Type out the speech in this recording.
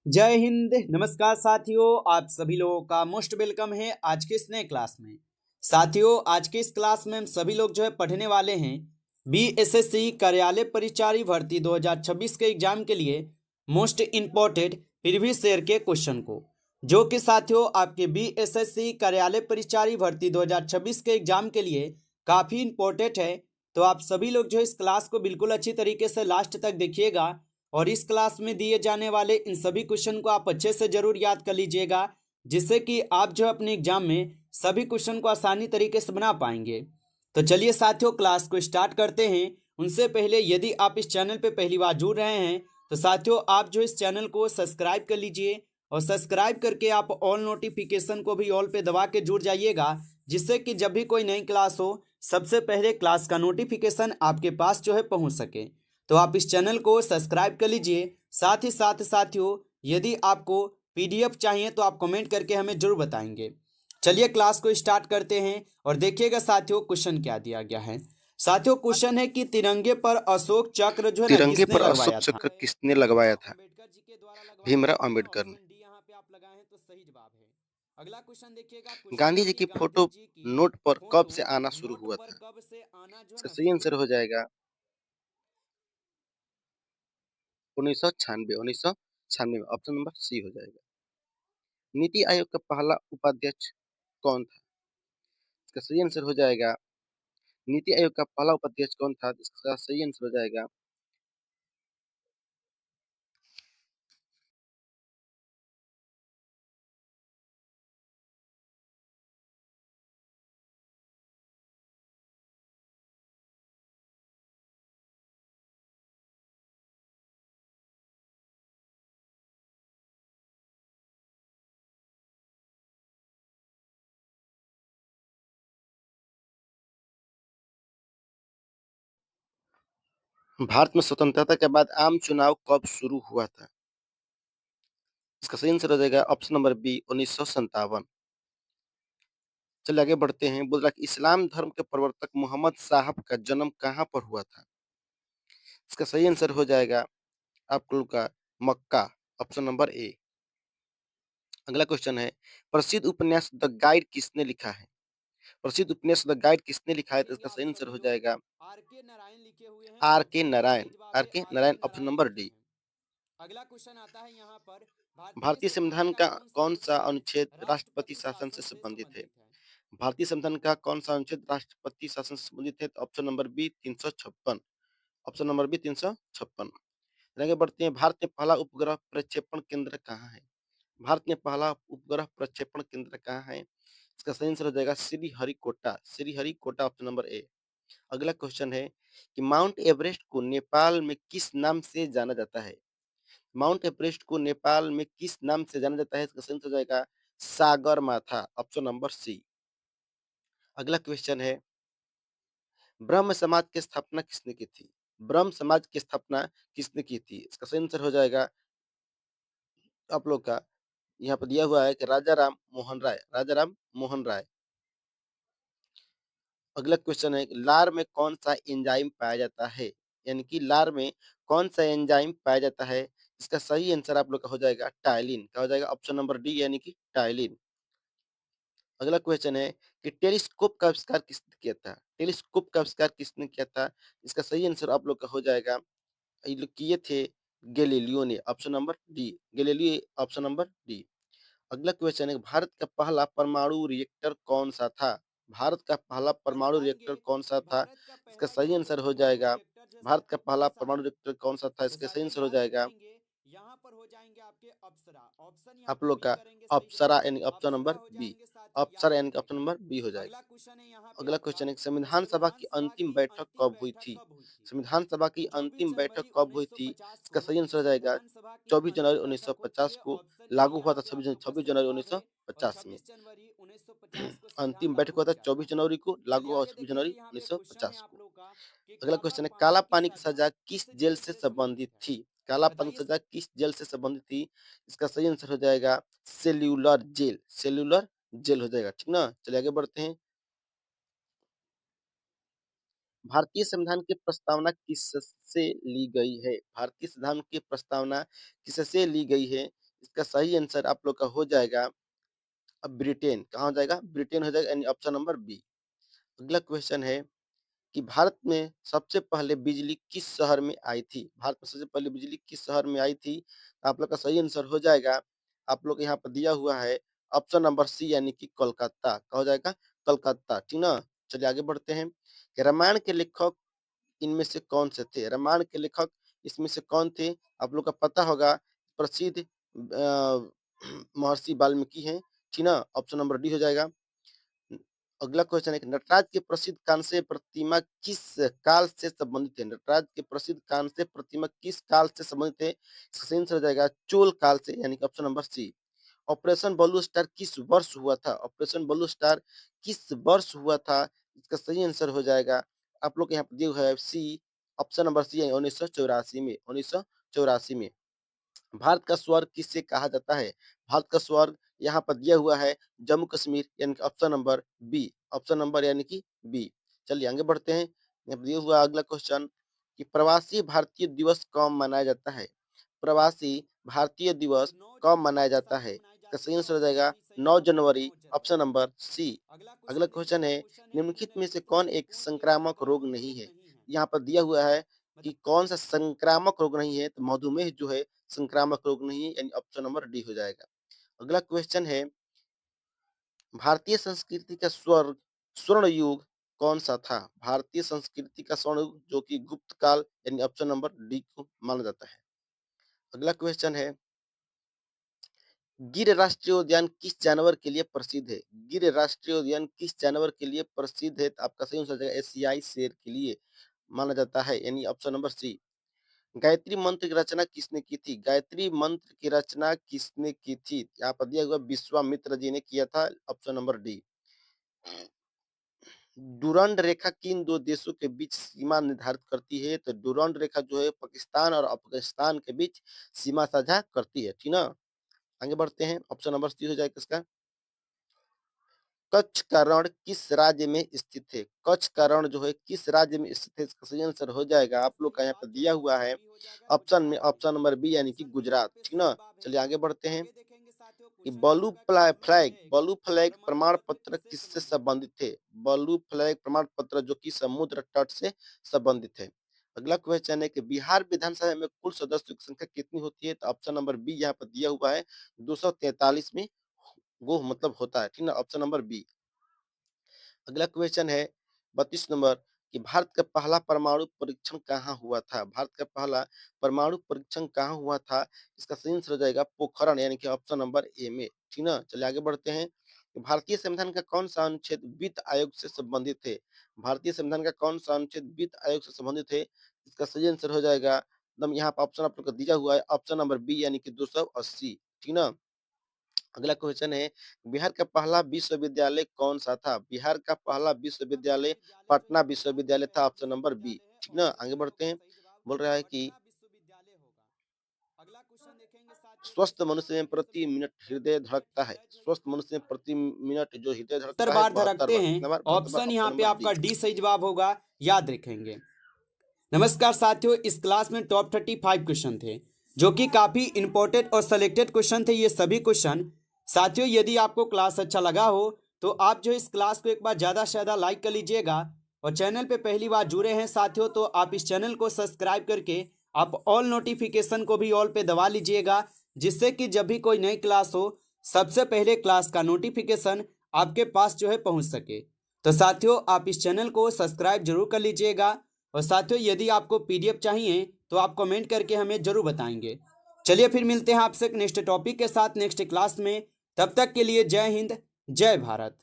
जय हिंद। नमस्कार साथियों, आप सभी लोगों का मोस्ट वेलकम है आज के इस नए क्लास में। साथियों, आज के इस क्लास में हम सभी लोग जो है पढ़ने वाले हैं बीएसएससी कार्यालय परिचारी भर्ती 2026 के एग्जाम के लिए मोस्ट इम्पोर्टेंट प्रीवियस ईयर के क्वेश्चन को, जो कि साथियों आपके बीएसएससी कार्यालय परिचारी भर्ती 2026 के एग्जाम के लिए काफ़ी इम्पोर्टेंट है। तो आप सभी लोग जो इस क्लास को बिल्कुल अच्छी तरीके से लास्ट तक देखिएगा और इस क्लास में दिए जाने वाले इन सभी क्वेश्चन को आप अच्छे से जरूर याद कर लीजिएगा, जिससे कि आप जो अपने एग्जाम में सभी क्वेश्चन को आसानी तरीके से बना पाएंगे। तो चलिए साथियों, क्लास को स्टार्ट करते हैं। उनसे पहले यदि आप इस चैनल पर पहली बार जुड़ रहे हैं तो साथियों आप जो इस चैनल को सब्सक्राइब कर लीजिए और सब्सक्राइब करके आप ऑल नोटिफिकेशन को भी ऑल पे दबा के जुड़ जाइएगा, जिससे कि जब भी कोई नई क्लास हो सबसे पहले क्लास का नोटिफिकेशन आपके पास जो है पहुंच सके। तो आप इस चैनल को सब्सक्राइब कर लीजिए। साथ ही साथ साथियों, यदि आपको पीडीएफ चाहिए तो आप कमेंट करके हमें जरूर बताएंगे। चलिए क्लास को स्टार्ट करते हैं और देखिएगा साथियों क्वेश्चन क्या दिया गया है। साथियों क्वेश्चन है कि तिरंगे पर अशोक चक्र जो है ना तिरंगे किसने पर अशोक लगवाया था। चक्र किसने लगवाया था? अम्बेडकर जी के द्वारा लगवाया भीमराव था। अंबेडकर ने। ऑप्शन डी यहाँ पे आप लगाए हैं तो सही जवाब है। अगला क्वेश्चन देखिएगा, क्वेश्चन गांधी है जी कि की गांधी फोटो जी की नोट पर कब फोटो से आना शुरू नोट हुआ पर था? कब से आना जो है इसका ना सही शुरू आंसर हो हुआ था। जाएगा 1996। 1996 में ऑप्शन नंबर सी हो जाएगा। नीति आयोग का पहला उपाध्यक्ष कौन था? इसका सही आंसर हो जाएगा नीति आयोग का पहला उपाध्यक्ष कौन था? इसका सही आंसर हो जाएगा भारत में स्वतंत्रता के बाद आम चुनाव कब शुरू हुआ था? इसका सही आंसर हो जाएगा ऑप्शन नंबर बी 1957। चलिए आगे बढ़ते हैं। बोल रहा कि इस्लाम धर्म के प्रवर्तक मोहम्मद साहब का जन्म कहाँ पर हुआ था? इसका सही आंसर हो जाएगा आप लोग का मक्का, ऑप्शन नंबर ए। अगला क्वेश्चन है, प्रसिद्ध उपन्यास द गाइड किसने लिखा है? प्रसिद्ध उपन्यास द गाइड किसने लिखा है? तो देखेंगे इसका आप सही आंसर सभी हो लोग जाएगा आर के नारायण लिखे हुए हैं। आर के ऑप्शन डी नारायण। सही जवाब आर है, के आर नारायण, के ऑप्शन नारायण नंबर लिखे डी। हैं। अगला क्वेश्चन आता है यहाँ पर, भारतीय भारतीय संविधान संविधान का का कौन सा कौन सा अनुच्छेद अनुच्छेद राष्ट्रपति राष्ट्रपति शासन से शासन से संबंधित है? संबंधित है। भारतीय संविधान का कौन सा अनुच्छेद राष्ट्रपति शासन से संबंधित है? तो option number B 356। Option number B 356। आगे बढ़ते हैं। भारत में पहला उपग्रह प्रक्षेपण केंद्र कहाँ है? भारत में पहला उपग्रह प्रक्षेपण केंद्र कहाँ है? इसका सही आंसर हो जाएगा Sriharikota. Sriharikota, option number A. अगला क्वेश्चन है कि माउंट एवरेस्ट को नेपाल में किस नाम से जाना जाता है? माउंट एवरेस्ट को नेपाल में किस नाम से जाना जाता है? इसका सही आंसर हो जाएगा सागरमाथा, ऑप्शन नंबर सी। अगला क्वेश्चन है, ब्रह्म समाज की स्थापना किसने की थी? ब्रह्म समाज की स्थापना किसने की थी? इसका सही आंसर हो जाएगा आप लोग का यहाँ पर दिया हुआ है कि राजा राम मोहन राय। राजा राम मोहन राय। अगला क्वेश्चन है, लार में कौन सा एंजाइम पाया जाता है? यानी कि लार में कौन सा एंजाइम पाया जाता है? इसका सही आंसर आप लोग का हो जाएगा टाइलिन। क्या हो जाएगा? ऑप्शन नंबर डी, यानी कि टाइलिन। अगला क्वेश्चन है कि टेलीस्कोप का आविष्कार किसने किया था? टेलीस्कोप का आविष्कार किसने किया था? इसका सही आंसर आप लोग का हो जाएगा, ये लोग किए थे गैलीलियो ने। Option number D, Galileo, option number D. अगला क्वेश्चन है, भारत का पहला परमाणु रिएक्टर कौन सा था? भारत का पहला और परमाणु रिएक्टर बताएंगे कौन सा कि था? भारत का इसका पहला सही यहाँ पर आंसर हो परमाणु जाएगा रिएक्टर जो है भारत का साथियों पहला कौन सा परमाणु है। रिएक्टर कौन सा था? तो इसका सही साथियों आंसर हो ध्यान से जाएगा देखेंगे, यहाँ पर हो जाएंगे आपके अप्सरा। ऑप्शन यहाँ आप पर लोग बी का करेंगे सही अप्सरा, जवाब। यानी ऑप्शन अप्सरा नंबर हो बी। जाएंगे साथियों, याद अप्सरा यानी कि ऑप्शन रखिएगा। नंबर बी हो जाएगा। अगला क्वेश्चन है यहाँ पे अगला आपका, क्वेश्चन है, संविधान सभा संविधान की सभा अंतिम की बैठक अंतिम कब हुई बैठक थी? कब हुई थी। संविधान सभा की 24 अंतिम बैठक जनवरी कब हुई थी? 1950 इसका को सही आंसर हो जाएगा संविधान सभा की 24 जनवरी अंतिम बैठक हुई थी। 1950 को। ऑप्शन डी लागू हुआ यहाँ था पे आप 26 लोग का 26 सही जनवरी जवाब है। और 1950 में। 26 जनवरी 1950 को संविधान अंतिम बैठक लागू हुआ हो था गया था। 24 जनवरी को, लागू चलिए हुआ आगे 26 जनवरी देखेंगे, यहाँ पे क्वेश्चन है 1950 आप को। लोग का कि अगला काला क्वेश्चन है, काला पानी की पानी की सजा सजा किस किस जेल जेल से से संबंधित संबंधित है। थी? काला पानी की बताइए। सजा किस जेल से संबंधित थी? इसका सही आंसर हो जाएगा सेल्यूलर जेल। सेल्यूलर जेल हो जाएगा, ठीक ना। चलिए आगे बढ़ते हैं। भारतीय संविधान की प्रस्तावना किससे ली गई है? भारतीय संविधान की प्रस्तावना किससे ली गई है? इसका सही आंसर आप लोग का हो जाएगा अब ब्रिटेन। कहाँ हो जाएगा? ब्रिटेन हो जाएगा, यानी ऑप्शन नंबर बी। अगला क्वेश्चन है कि भारत में सबसे पहले बिजली किस शहर में आई थी? भारत में सबसे पहले बिजली किस शहर में आई थी? तो आप लोग का सही आंसर हो जाएगा, आप लोग यहाँ पर दिया हुआ है ऑप्शन नंबर सी, यानी कि कोलकाता। क्या हो जाएगा? कोलकाता, ठीक ना? चलिए आगे बढ़ते हैं कि रामायण के लेखक इनमें से कौन से थे? रामायण के लेखक इसमें से कौन थे? आप लोग का पता होगा, प्रसिद्ध महर्षि वाल्मीकि हैं, ठीक ना? ऑप्शन नंबर डी हो जाएगा। अगला क्वेश्चन है कि नटराज के प्रसिद्ध कांस्य प्रतिमा किस काल से संबंधित है? नटराज के प्रसिद्ध कांस्य प्रतिमा किस काल से संबंधित है? इसका सही आंसर हो जाएगा चोल काल से, यानी कि option number C. Operation Blue Star किस वर्ष हुआ था? ऑपरेशन ब्लू स्टार किस वर्ष हुआ था? इसका सही आंसर हो जाएगा, आप लोग यहाँ पर दिया हुआ है सी, ऑप्शन नंबर सी है 1984 में। 1984 में। भारत का स्वर्ग किससे कहा जाता है? भारत का स्वर्ग यहाँ पर दिया हुआ है जम्मू कश्मीर, यानी कि option number B. Option number यानी कि बी। चलिए आगे बढ़ते हैं। यहाँ पर दिया हुआ अगला क्वेश्चन कि प्रवासी भारतीय दिवस कब मनाया जाता है? प्रवासी भारतीय तो दिवस 9 कब जनवरी मनाया को जाता है? साथियों मनाई इसका जाती सही है आंसर हो ऑप्शन जाएगा बी सही 9 जवाब है जनवरी, 9 ऑप्शन जनवरी। Number C. अगला अगला क्वेश्चन देखिए, क्वेश्चन अगला है क्वेश्चन है निम्नलिखित में से निम्नलिखित में कौन से एक कौन एक संक्रामक रोग संक्रामक नहीं रोग है? नहीं है? यहाँ पर दिया हुआ है कि मतलब कौन सा संक्रामक रोग नहीं है, तो मधुमेह जो है संक्रामक रोग नहीं है, यानी ऑप्शन नंबर डी हो जाएगा। अगला क्वेश्चन है भारतीय संस्कृति का स्वर्ण युग कौन सा था? भारतीय संस्कृति का स्वर्ण युग जो कि गुप्त काल, यानी ऑप्शन नंबर डी को माना जाता है। अगला क्वेश्चन है गिर राष्ट्रीय उद्यान किस जानवर के लिए प्रसिद्ध है? गिर राष्ट्रीय उद्यान किस जानवर के लिए प्रसिद्ध है? तो आपका सही आंसर जाएगा एशियाई शेर के लिए माना जाता है, यानी ऑप्शन नंबर सी। गायत्री मंत्र की रचना किसने की थी? गायत्री मंत्र की रचना किसने की थी? यहाँ पर दिया हुआ विश्वामित्र जी ने किया था, ऑप्शन नंबर डी। डुरंड रेखा किन दो देशों के बीच सीमा निर्धारित करती है? तो डुरंड रेखा जो है पाकिस्तान और अफगानिस्तान के बीच सीमा साझा करती है, ठीक ना? आगे बढ़ते हैं, ऑप्शन नंबर सी हो जाएगा इसका। कच्छ का रण किस राज्य में स्थित है? कच्छ का रण जो है किस राज्य में स्थित है? इसका सही आंसर हो जाएगा, आप लोग का यहाँ पर राज्य दिया देखिए हुआ है सही हो जाएगा ऑप्शन में, गुजरात में। ऑप्शन नंबर बी, यानी कि ऑप्शन बी गुजरात, यहाँ पे ठीक सही ना? जवाब है। चलिए आगे बढ़ते हैं आगे देखेंगे साथियों, कि क्वेश्चन है आपका कि ब्लू फ्लैग प्रमाण प्रमाण पत्र पत्र किससे किससे संबंधित है? संबंधित थे? ब्लू फ्लैग प्रमाण पत्र जो कि समुद्र तट से संबंधित है। अगला क्वेश्चन है कि बिहार विधानसभा में कुल सदस्यों की संख्या कितनी होती है? तो ऑप्शन नंबर बी यहाँ पर दिया हुआ है 243 में वो मतलब होता है, ठीक ना? Option number B. अगला क्वेश्चन है 32 नंबर कि भारत का पहला परमाणु परीक्षण कहाँ हुआ था? भारत का पहला परमाणु परीक्षण कहाँ हुआ था? इसका सही आंसर हो जाएगा पोखरण, यानी कि ऑप्शन नंबर ए में, ठीक ना? चलिए आगे बढ़ते हैं कि भारतीय संविधान का कौन सा अनुच्छेद वित्त आयोग से संबंधित है? भारतीय संविधान का कौन सा अनुच्छेद वित्त आयोग से संबंधित है? इसका सही आंसर हो जाएगा एकदम यहाँ पर ऑप्शन आप लोग को दिया हुआ है ऑप्शन नंबर बी, यानी कि 280, ठीक ना? अगला क्वेश्चन है बिहार का पहला विश्वविद्यालय कौन सा था? बिहार का पहला पटना विश्वविद्यालय विश्वविद्यालय जो पटना है बिहार का विश्वविद्यालय था, पहला ऑप्शन नंबर बी, विश्वविद्यालय है ठीक ना? ऑप्शन आगे बी यहाँ बढ़ते पे हैं, सही जवाब बोल रहा है कि पटना विश्वविद्यालय होगा। अगला क्वेश्चन देखेंगे साथियों, स्वस्थ क्वेश्चन है मनुष्य आपका में नेक्स्ट प्रति में मिनट हृदय 72 धड़कता है। हृदय स्वस्थ मनुष्य में धड़कता है प्रति मिनट जो हृदय 72 धड़कता है बार 72 धड़कते बार, हैं। कितना बार? 72 बार, ऑप्शन ऑप्शन यहाँ पे नंबर आपका डी। डी सही जवाब होगा, याद रखेंगे। नमस्कार साथियों, इस क्लास में टॉप 35 क्वेश्चन थे जो कि काफी इंपॉर्टेंट और सिलेक्टेड क्वेश्चन थे। ये सभी क्वेश्चन साथियों, यदि आपको क्लास अच्छा लगा हो तो आप जो इस क्लास को एक बार ज्यादा से ज्यादा लाइक कर लीजिएगा, और चैनल पे पहली बार जुड़े हैं साथियों तो आप इस चैनल को सब्सक्राइब करके आप ऑल नोटिफिकेशन को भी ऑल पे दबा लीजिएगा, जिससे कि जब भी कोई नई क्लास हो सबसे पहले क्लास का नोटिफिकेशन आपके पास जो है पहुंच सके। तो साथियों, आप इस चैनल को सब्सक्राइब जरूर कर लीजिएगा, और साथियों यदि आपको पीडीएफ चाहिए तो आप कमेंट करके हमें जरूर बताएंगे। चलिए फिर मिलते हैं आपसे नेक्स्ट टॉपिक के साथ नेक्स्ट क्लास में। तब तक के लिए जय हिंद, जय भारत।